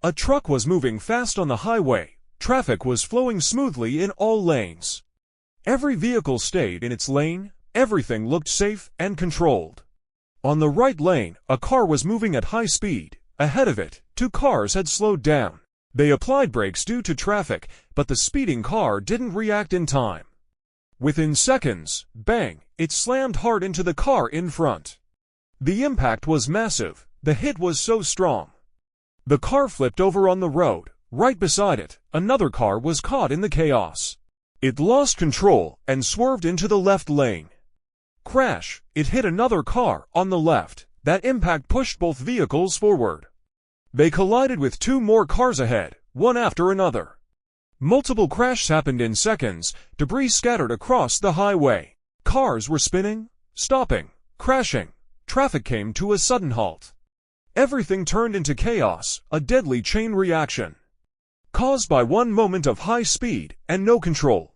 A truck was moving fast on the highway. Traffic was flowing smoothly in all lanes. Every vehicle stayed in its lane. Everything looked safe and controlled. On the right lane, a car was moving at high speed. Ahead of it, two cars had slowed down. They applied brakes due to traffic, but the speeding car didn't react in time. Within seconds, bang, it slammed hard into the car in front. The impact was massive. The hit was so strong. The car flipped over on the road. Right beside it, another car was caught in the chaos. It lost control and swerved into the left lane. Crash! It hit another car on the left. That impact pushed both vehicles forward. They collided with two more cars ahead, one after another. Multiple crashes happened in seconds. Debris scattered across the highway. Cars were spinning, stopping, crashing. Traffic came to a sudden halt. Everything turned into chaos, a deadly chain reaction, caused by one moment of high speed and no control.